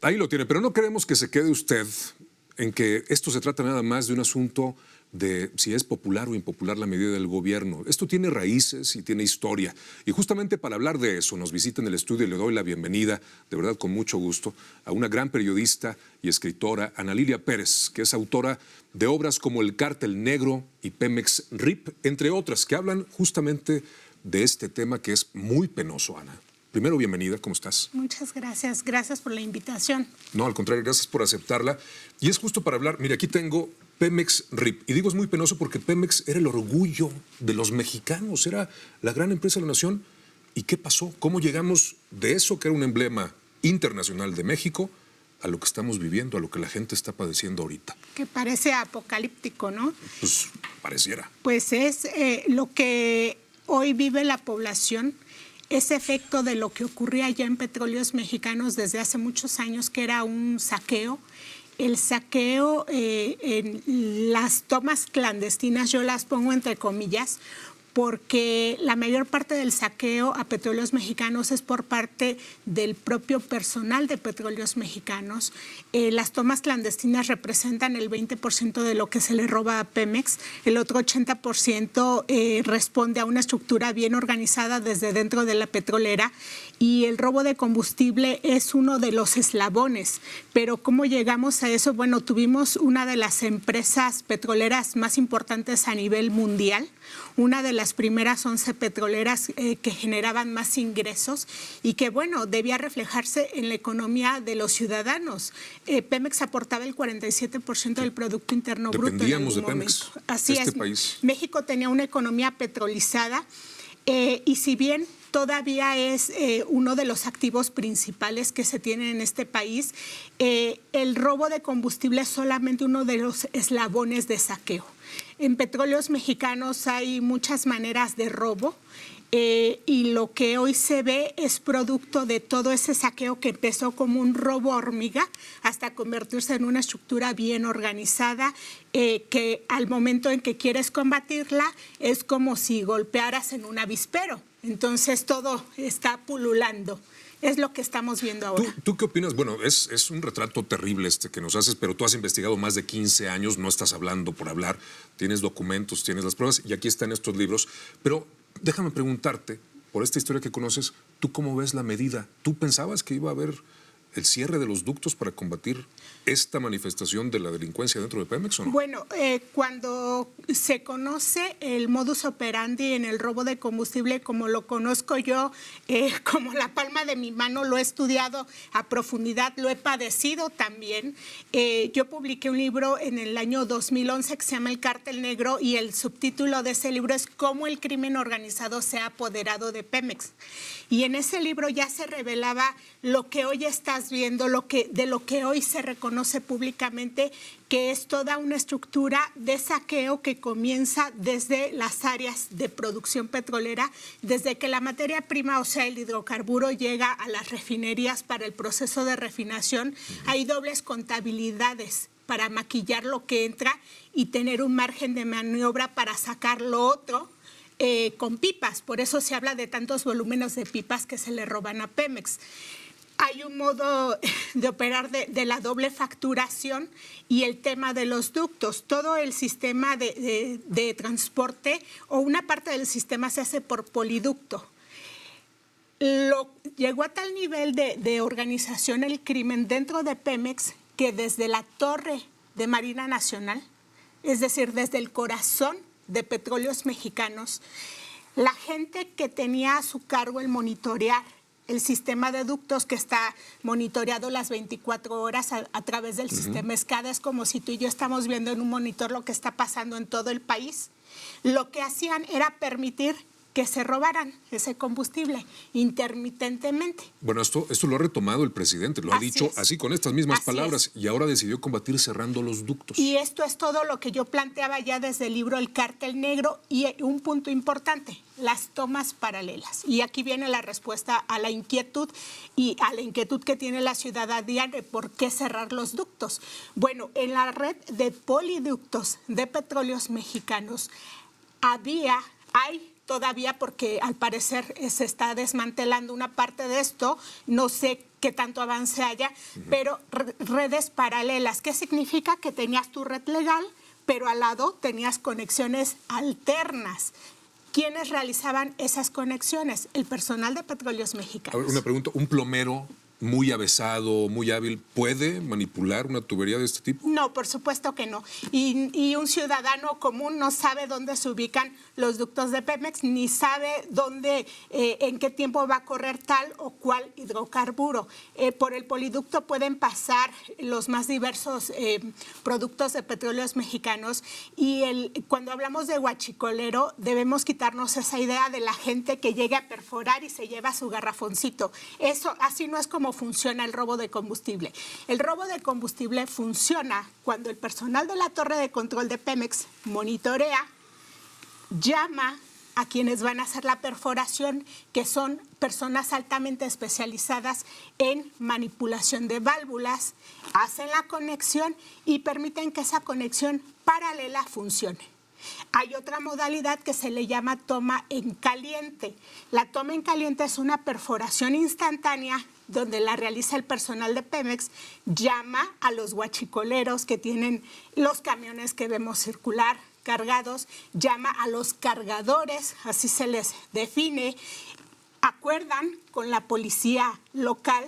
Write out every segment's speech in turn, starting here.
Ahí lo tiene, pero no queremos que se quede usted en que esto se trata nada más de un asunto de si es popular o impopular la medida del gobierno. Esto tiene raíces y tiene historia. Y justamente para hablar de eso nos visita en el estudio y le doy la bienvenida, de verdad con mucho gusto, a una gran periodista y escritora, Ana Lilia Pérez, que es autora de obras como El Cártel Negro y Pemex RIP, entre otras, que hablan justamente de este tema que es muy penoso, Ana. Primero, bienvenida, ¿cómo estás? Muchas gracias, gracias por la invitación. No, al contrario, gracias por aceptarla. Y es justo para hablar, mire, aquí tengo Pemex RIP. Y digo es muy penoso porque Pemex era el orgullo de los mexicanos, era la gran empresa de la nación. ¿Y qué pasó? ¿Cómo llegamos de eso, que era un emblema internacional de México, a lo que estamos viviendo, a lo que la gente está padeciendo ahorita? Que parece apocalíptico, ¿no? Pues pareciera. Pues es lo que hoy vive la población, ese efecto de lo que ocurría ya en Petróleos Mexicanos desde hace muchos años, que era un saqueo. El saqueo en las tomas clandestinas, yo las pongo entre comillas, porque la mayor parte del saqueo a Petróleos Mexicanos es por parte del propio personal de Petróleos Mexicanos. Las tomas clandestinas representan el 20% de lo que se le roba a Pemex, el otro 80% responde a una estructura bien organizada desde dentro de la petrolera, y el robo de combustible es uno de los eslabones. Pero ¿cómo llegamos a eso? Bueno, tuvimos una de las empresas petroleras más importantes a nivel mundial, una de las primeras 11 petroleras que generaban más ingresos y que, bueno, debía reflejarse en la economía de los ciudadanos. Pemex aportaba el 47% del Producto Interno Bruto. Dependíamos de Pemex. Así es. País. México tenía una economía petrolizada y si bien todavía es uno de los activos principales que se tienen en este país, el robo de combustible es solamente uno de los eslabones de saqueo. En Petróleos Mexicanos hay muchas maneras de robo y lo que hoy se ve es producto de todo ese saqueo que empezó como un robo hormiga hasta convertirse en una estructura bien organizada que al momento en que quieres combatirla es como si golpearas en un avispero. Entonces todo está pululando. Es lo que estamos viendo ahora. ¿Tú qué opinas? Bueno, es un retrato terrible este que nos haces, pero tú has investigado más de 15 años, no estás hablando por hablar, tienes documentos, tienes las pruebas y aquí están estos libros. Pero déjame preguntarte, por esta historia que conoces, ¿tú cómo ves la medida? ¿Tú pensabas que iba a haber el cierre de los ductos para combatir esta manifestación de la delincuencia dentro de Pemex o no? Bueno, cuando se conoce el modus operandi en el robo de combustible, como lo conozco yo, como la palma de mi mano, lo he estudiado a profundidad, lo he padecido también. Yo publiqué un libro en el año 2011 que se llama El Cártel Negro y el subtítulo de ese libro es Cómo el crimen organizado se ha apoderado de Pemex. Y en ese libro ya se revelaba lo que hoy estás viendo, de lo que hoy se reconoce públicamente, que es toda una estructura de saqueo que comienza desde las áreas de producción petrolera, desde que la materia prima, o sea, el hidrocarburo, llega a las refinerías para el proceso de refinación. Hay dobles contabilidades para maquillar lo que entra y tener un margen de maniobra para sacar lo otro. Con pipas, por eso se habla de tantos volúmenes de pipas que se le roban a Pemex. Hay un modo de operar de la doble facturación y el tema de los ductos. Todo el sistema de transporte o una parte del sistema se hace por poliducto. Llegó a tal nivel de organización el crimen dentro de Pemex que desde la torre de Marina Nacional, es decir, desde el corazón de Petróleos Mexicanos, la gente que tenía a su cargo el monitorear el sistema de ductos que está monitoreado las 24 horas a través del sistema SCADA, es como si tú y yo estamos viendo en un monitor lo que está pasando en todo el país. Lo que hacían era permitir que se robaran ese combustible intermitentemente. Bueno, esto lo ha retomado el presidente, lo ha dicho así con estas mismas palabras y ahora decidió combatir cerrando los ductos. Y esto es todo lo que yo planteaba ya desde el libro El Cártel Negro y un punto importante, las tomas paralelas. Y aquí viene la respuesta a la inquietud y a la inquietud que tiene la ciudadanía de por qué cerrar los ductos. Bueno, en la red de poliductos de Petróleos Mexicanos hay todavía porque al parecer se está desmantelando una parte de esto, no sé qué tanto avance haya, pero redes paralelas. ¿Qué significa? Que tenías tu red legal, pero al lado tenías conexiones alternas. ¿Quiénes realizaban esas conexiones? El personal de Petróleos Mexicanos. A ver, una pregunta, ¿un plomero muy avesado, muy hábil, puede manipular una tubería de este tipo? No, por supuesto que no. Y un ciudadano común no sabe dónde se ubican los ductos de Pemex, ni sabe dónde, en qué tiempo va a correr tal o cual hidrocarburo. Por el poliducto pueden pasar los más diversos productos de Petróleos Mexicanos y cuando hablamos de huachicolero debemos quitarnos esa idea de la gente que llegue a perforar y se lleva su garrafoncito. Eso así no es como funciona el robo de combustible. El robo de combustible funciona cuando el personal de la torre de control de Pemex monitorea, llama a quienes van a hacer la perforación, que son personas altamente especializadas en manipulación de válvulas, hacen la conexión y permiten que esa conexión paralela funcione. Hay otra modalidad que se le llama toma en caliente. La toma en caliente es una perforación instantánea donde la realiza el personal de Pemex, llama a los huachicoleros que tienen los camiones que vemos circular cargados, llama a los cargadores, así se les define, acuerdan con la policía local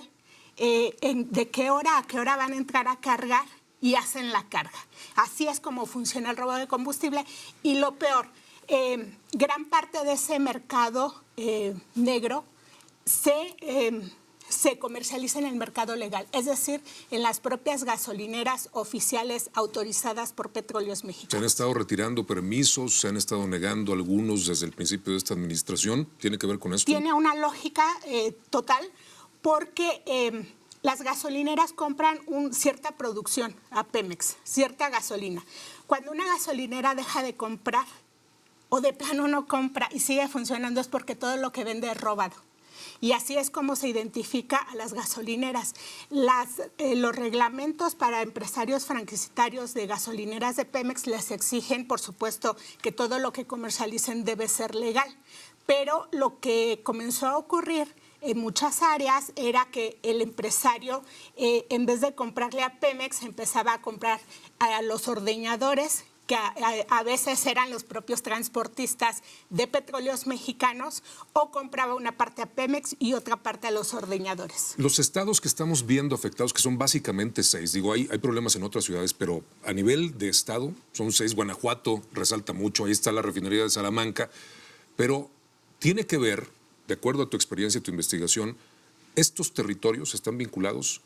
de qué hora a qué hora van a entrar a cargar y hacen la carga. Así es como funciona el robo de combustible. Y lo peor, gran parte de ese mercado negro se comercializa en el mercado legal, es decir, en las propias gasolineras oficiales autorizadas por Petróleos Mexicanos. ¿Se han estado retirando permisos? ¿Se han estado negando algunos desde el principio de esta administración? ¿Tiene que ver con esto? Tiene una lógica total porque las gasolineras compran cierta producción a Pemex, cierta gasolina. Cuando una gasolinera deja de comprar o de plano no compra y sigue funcionando es porque todo lo que vende es robado. Y así es como se identifica a las gasolineras. Los reglamentos para empresarios franquiciatarios de gasolineras de Pemex les exigen, por supuesto, que todo lo que comercialicen debe ser legal. Pero lo que comenzó a ocurrir en muchas áreas era que el empresario, en vez de comprarle a Pemex, empezaba a comprar a los ordeñadores, que a veces eran los propios transportistas de Petróleos Mexicanos, o compraba una parte a Pemex y otra parte a los ordeñadores. Los estados que estamos viendo afectados, que son básicamente 6, digo, hay problemas en otras ciudades, pero a nivel de estado son 6. Guanajuato resalta mucho, ahí está la refinería de Salamanca, pero tiene que ver, de acuerdo a tu experiencia y tu investigación, ¿estos territorios están vinculados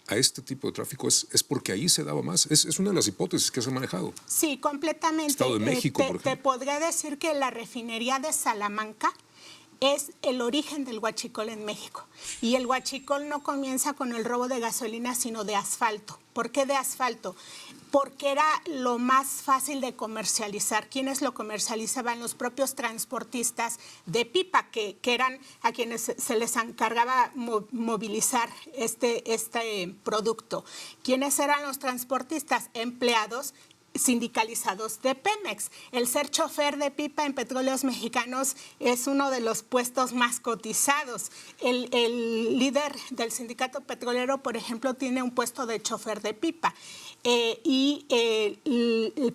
a este tipo de tráfico? ¿Es porque ahí se daba más? Es una de las hipótesis que se ha manejado. Sí, completamente. Estado de México, por ejemplo. Te podría decir que la refinería de Salamanca es el origen del huachicol en México. Y el huachicol no comienza con el robo de gasolina, sino de asfalto. ¿Por qué de asfalto? Porque era lo más fácil de comercializar. ¿Quiénes lo comercializaban? Los propios transportistas de pipa, que eran a quienes se les encargaba movilizar este producto. ¿Quiénes eran los transportistas? Empleados sindicalizados de Pemex. El ser chofer de pipa en Petróleos Mexicanos es uno de los puestos más cotizados. El líder del sindicato petrolero, por ejemplo, tiene un puesto de chofer de pipa. El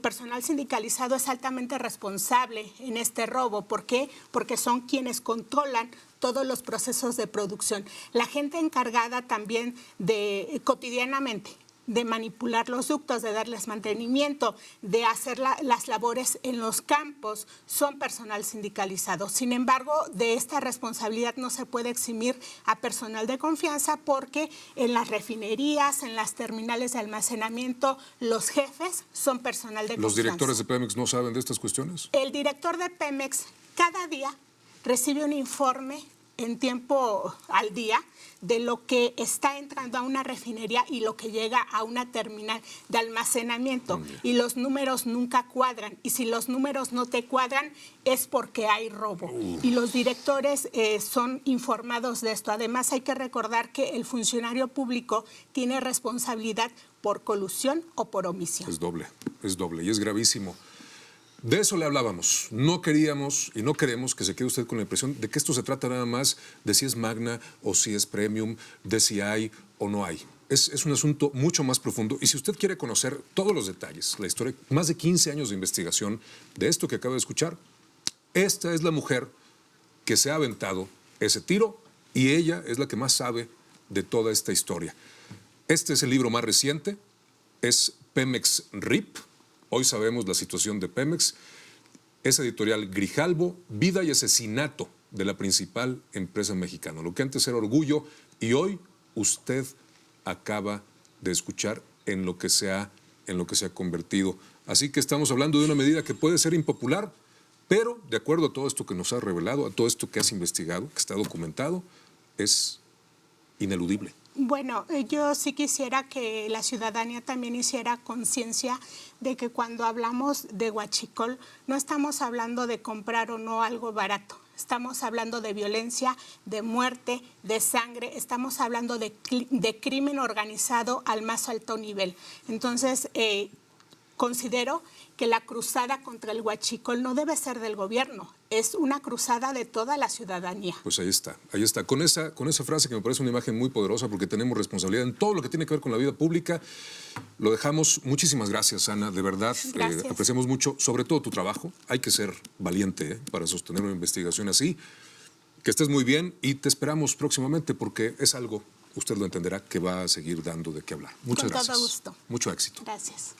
personal sindicalizado es altamente responsable en este robo. ¿Por qué? Porque son quienes controlan todos los procesos de producción. La gente encargada también cotidianamente de manipular los ductos, de darles mantenimiento, de hacer las labores en los campos, son personal sindicalizado. Sin embargo, de esta responsabilidad no se puede eximir a personal de confianza porque en las refinerías, en las terminales de almacenamiento, los jefes son personal de confianza. ¿Los directores de Pemex no saben de estas cuestiones? El director de Pemex cada día recibe un informe en tiempo al día de lo que está entrando a una refinería y lo que llega a una terminal de almacenamiento. Y los números nunca cuadran. Y si los números no te cuadran, es porque hay robo. Y los directores son informados de esto. Además, hay que recordar que el funcionario público tiene responsabilidad por colusión o por omisión. Es doble y es gravísimo. De eso le hablábamos. No queríamos y no queremos que se quede usted con la impresión de que esto se trata nada más de si es magna o si es premium, de si hay o no hay. Es un asunto mucho más profundo. Y si usted quiere conocer todos los detalles, la historia, más de 15 años de investigación de esto que acaba de escuchar, esta es la mujer que se ha aventado ese tiro y ella es la que más sabe de toda esta historia. Este es el libro más reciente, es Pemex RIP. Hoy sabemos la situación de Pemex. Es editorial Grijalbo, Vida y Asesinato de la principal empresa mexicana. Lo que antes era orgullo y hoy usted acaba de escuchar en lo que se ha convertido. Así que estamos hablando de una medida que puede ser impopular, pero de acuerdo a todo esto que nos ha revelado, a todo esto que has investigado, que está documentado, es ineludible. Bueno, yo sí quisiera que la ciudadanía también hiciera conciencia de que cuando hablamos de huachicol no estamos hablando de comprar o no algo barato. Estamos hablando de violencia, de muerte, de sangre, estamos hablando de crimen organizado al más alto nivel. Entonces, considero que la cruzada contra el huachicol no debe ser del gobierno, es una cruzada de toda la ciudadanía. Pues ahí está. Con esa frase que me parece una imagen muy poderosa porque tenemos responsabilidad en todo lo que tiene que ver con la vida pública. Lo dejamos. Muchísimas gracias, Ana, de verdad. Apreciamos mucho, sobre todo tu trabajo. Hay que ser valiente para sostener una investigación así. Que estés muy bien y te esperamos próximamente porque es algo, usted lo entenderá, que va a seguir dando de qué hablar. Muchas gracias. Con todo gusto. Mucho éxito. Gracias.